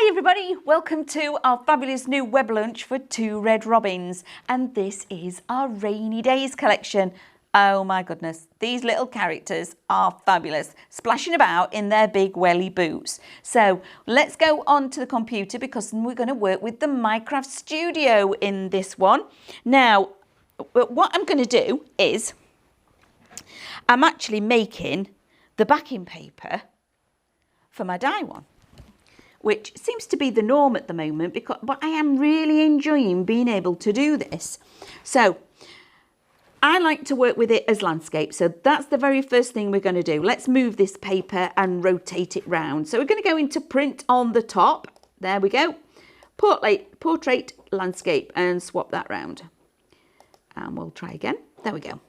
Hi everybody, welcome to our fabulous new web launch for Two Red Robins, and this is our Rainy Days collection. Oh my goodness, these little characters are fabulous, splashing about in their big welly boots. So let's go on to the computer because we're going to work with the Minecraft Studio in this one. Now, what I'm going to do is I'm actually making the backing paper for my die one, which seems to be the norm at the moment, but I am really enjoying being able to do this. So I like to work with it as landscape. So that's the very first thing we're going to do. Let's move this paper and rotate it round. So we're going to go into print on the top. There we go. Portrait landscape, and swap that round. And we'll try again. There we go.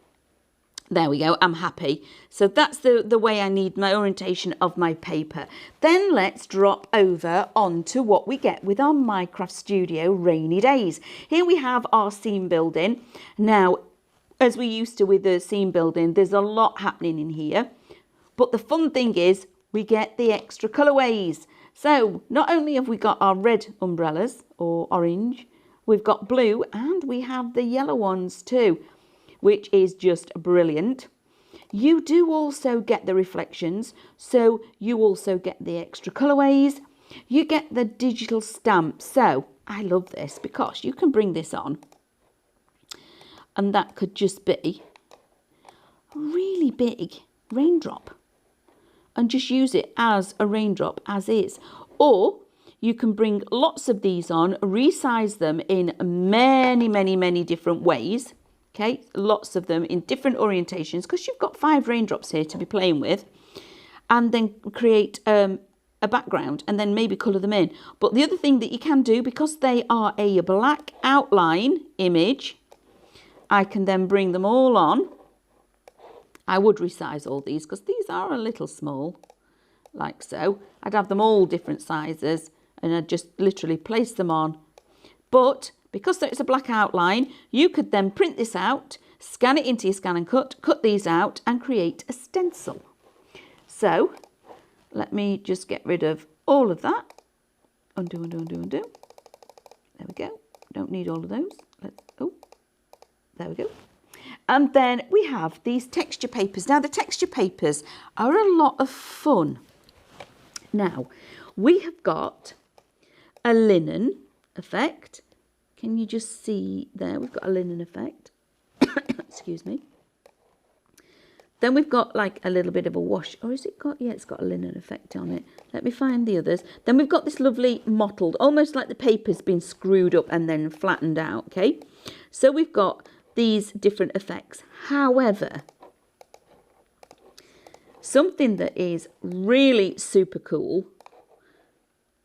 There we go, I'm happy. So that's the way I need my orientation of my paper. Then let's drop over onto what we get with our Minecraft Studio Rainy Days. Here we have our scene building. Now, as we used to with the scene building, there's a lot happening in here. But the fun thing is we get the extra colourways. So not only have we got our red umbrellas or orange, we've got blue and we have the yellow ones too, which is just brilliant. You do also get the reflections, so you also get the extra colourways. You get the digital stamp. So I love this because you can bring this on, and that could just be a really big raindrop and just use it as a raindrop as is. Or you can bring lots of these on, resize them in many different ways. Okay, lots of them in different orientations because you've got 5 raindrops here to be playing with, and then create a background and then maybe colour them in. But the other thing that you can do, because they are a black outline image, I can then bring them all on. I would resize all these because these are a little small, like so. I'd have them all different sizes and I'd just literally place them on. But because it's a black outline, you could then print this out, scan it into your scan and cut these out and create a stencil. So let me just get rid of all of that. Undo. There we go. Don't need all of those. There we go. And then we have these texture papers. Now the texture papers are a lot of fun. Now we have got a linen effect. Can you just see there? We've got a linen effect. Excuse me. Then we've got like a little bit of a wash. Or is it got? Yeah, it's got a linen effect on it. Let me find the others. Then we've got this lovely mottled, almost like the paper's been screwed up and then flattened out. Okay. So we've got these different effects. However, something that is really super cool,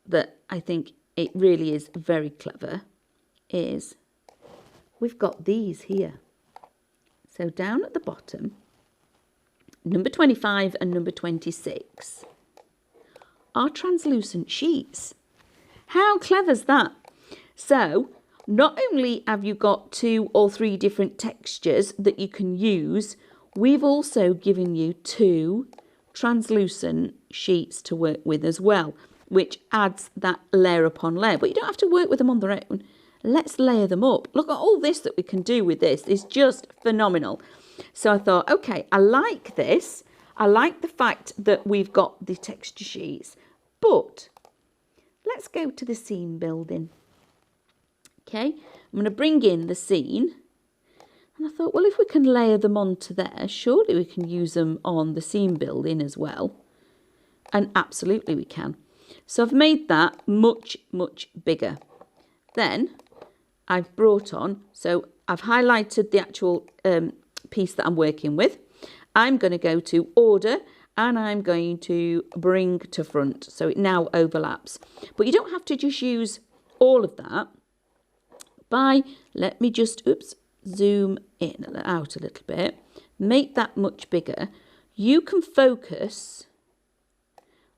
that I think it really is very clever, is we've got these here. So down at the bottom, number 25 and number 26 are translucent sheets. How clever is that? So not only have you got 2 or 3 different textures that you can use, we've also given you 2 translucent sheets to work with as well, which adds that layer upon layer. But you don't have to work with them on their own. Let's layer them up. Look at all this that we can do with this. It's just phenomenal. So I thought, okay, I like this. I like the fact that we've got the texture sheets, but let's go to the scene building. Okay, I'm going to bring in the scene. And I thought, well, if we can layer them onto there, surely we can use them on the scene building as well. And absolutely we can. So I've made that much bigger. Then I've brought on, so I've highlighted the actual piece that I'm working with. I'm going to go to order and I'm going to bring to front. So it now overlaps. But you don't have to just use all of that. Let me just, zoom in and out a little bit. Make that much bigger. You can focus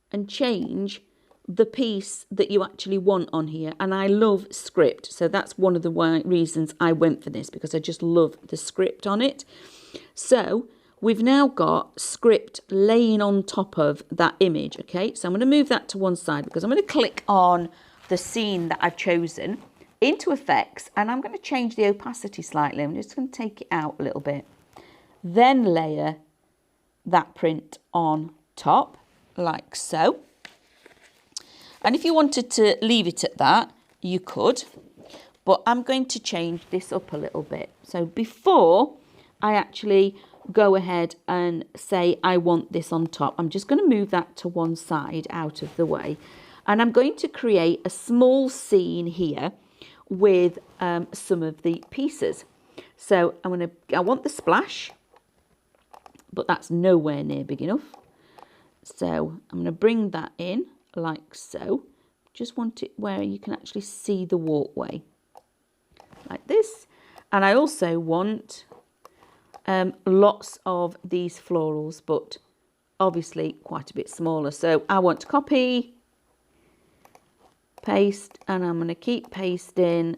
and change the piece that you actually want on here. And I love script, so that's one of the reasons I went for this, because I just love the script on it. So we've now got script laying on top of that image, okay? So I'm going to move that to one side because I'm going to click on the scene that I've chosen into effects, and I'm going to change the opacity slightly. I'm just going to take it out a little bit. Then layer that print on top like so. And if you wanted to leave it at that, you could, but I'm going to change this up a little bit. So before I actually go ahead and say I want this on top, I'm just going to move that to one side out of the way, and I'm going to create a small scene here with some of the pieces. So I want the splash, but that's nowhere near big enough. So I'm going to bring that in like so. Just want it where you can actually see the walkway like this. And I also want lots of these florals, but obviously quite a bit smaller. So I want to copy, paste, and I'm going to keep pasting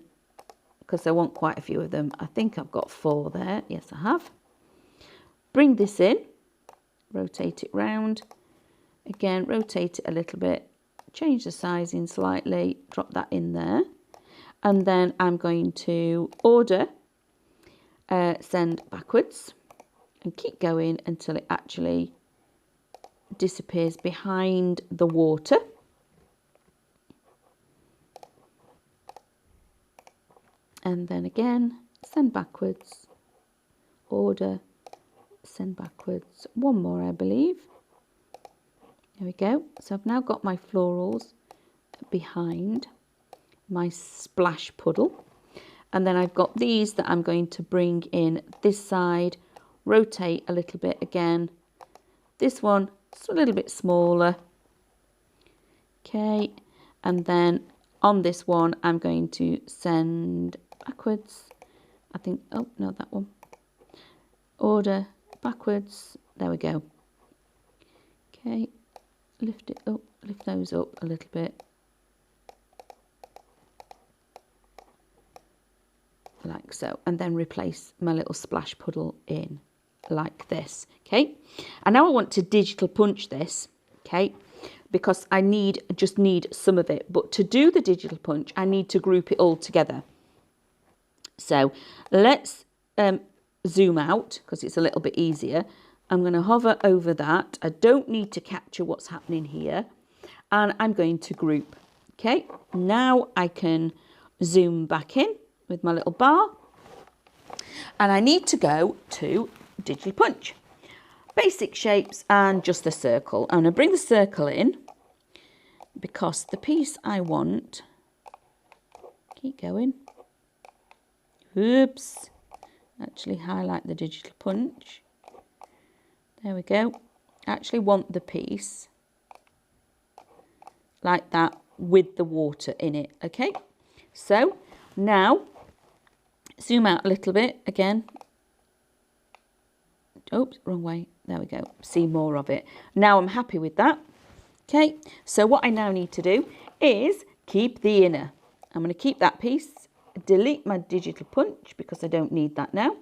because I want quite a few of them. I think I've got 4 there. Yes, I have. Bring this in, rotate it round. Again, rotate it a little bit, change the sizing slightly, drop that in there. And then I'm going to order, send backwards, and keep going until it actually disappears behind the water. And then again, send backwards, order, send backwards. One more, I believe. There we go. So I've now got my florals behind my splash puddle. And then I've got these that I'm going to bring in this side, rotate a little bit again. This one, it's a little bit smaller. Okay. And then on this one, I'm going to send backwards. I think, oh, no, that one. Order, backwards. There we go. Okay. Lift it up, lift those up a little bit. Like so. And then replace my little splash puddle in like this. Okay. And now I want to digital punch this. Okay. Because I just need some of it. But to do the digital punch, I need to group it all together. So let's zoom out because it's a little bit easier. I'm going to hover over that. I don't need to capture what's happening here. And I'm going to group. Okay, now I can zoom back in with my little bar. And I need to go to Digital Punch. Basic shapes and just the circle. I'm going to bring the circle in because the piece I want... Keep going. Oops. Actually highlight the Digital Punch. There we go. I actually want the piece like that with the water in it, okay? So now zoom out a little bit again. Oops, wrong way. There we go. See more of it. Now I'm happy with that. Okay, so what I now need to do is keep the inner. I'm going to keep that piece, delete my Digital Punch because I don't need that now.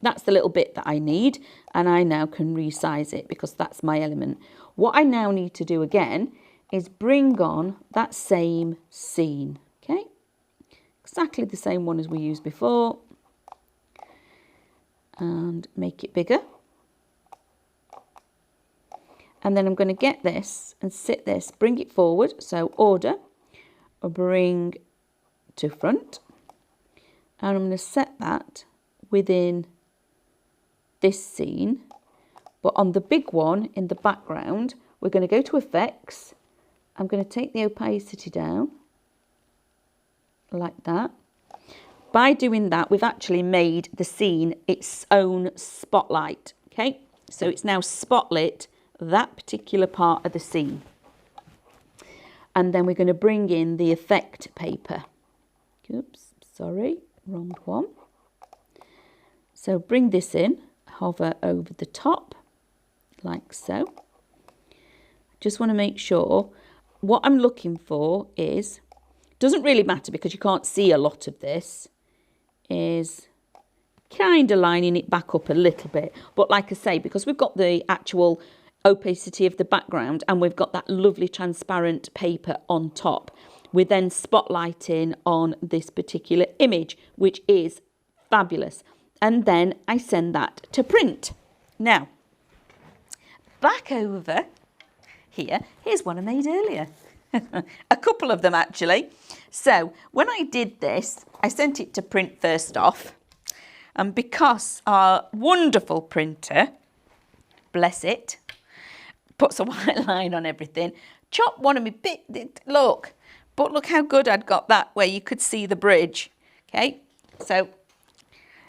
That's the little bit that I need, and I now can resize it because that's my element. What I now need to do again is bring on that same scene, okay? Exactly the same one as we used before. And make it bigger. And then I'm going to get this and sit this, bring it forward. So order, or bring to front. And I'm going to set that within this scene, but on the big one in the background, we're going to go to effects. I'm going to take the opacity down like that. By doing that, we've actually made the scene its own spotlight. Okay, so it's now spotlit that particular part of the scene. And then we're going to bring in the effect paper. Oops, sorry, wrong one. So bring this in. Hover over the top like so. Just want to make sure what I'm looking for is, doesn't really matter because you can't see a lot of this, is kind of lining it back up a little bit. But like I say, because we've got the actual opacity of the background and we've got that lovely transparent paper on top, we're then spotlighting on this particular image, which is fabulous. And then I send that to print. Now, back over here, here's one I made earlier. A couple of them actually. So when I did this, I sent it to print first off. And because our wonderful printer, bless it, puts a white line on everything, chopped one of my bit, look, but look how good I'd got that where you could see the bridge. Okay, so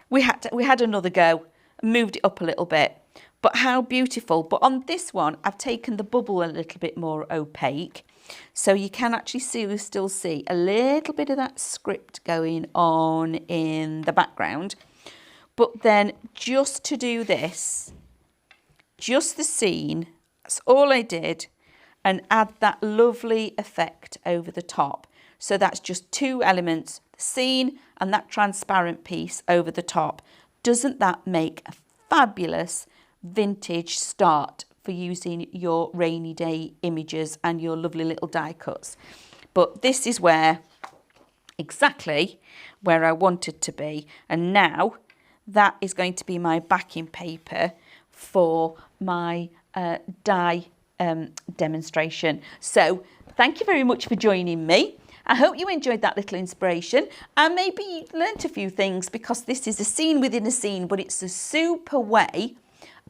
we had another go, moved it up a little bit, but how beautiful. But on this one, I've taken the bubble a little bit more opaque, so you can actually still see a little bit of that script going on in the background. But then just to do this, just the scene, that's all I did, and add that lovely effect over the top. So that's just two elements, the scene and that transparent piece over the top. Doesn't that make a fabulous vintage start for using your rainy day images and your lovely little die cuts? But this is exactly where I wanted to be. And now that is going to be my backing paper for my die demonstration. So thank you very much for joining me. I hope you enjoyed that little inspiration and maybe you learnt a few things, because this is a scene within a scene, but it's a super way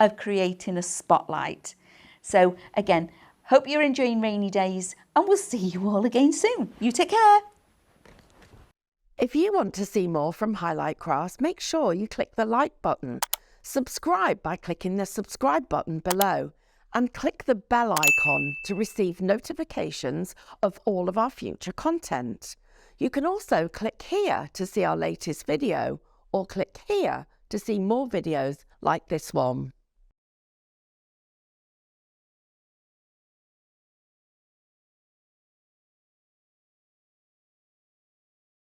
of creating a spotlight. So again, hope you're enjoying rainy days and we'll see you all again soon. You take care. If you want to see more from Highlight Crafts, make sure you click the like button, subscribe by clicking the subscribe button below, and click the bell icon to receive notifications of all of our future content. You can also click here to see our latest video, or click here to see more videos like this one.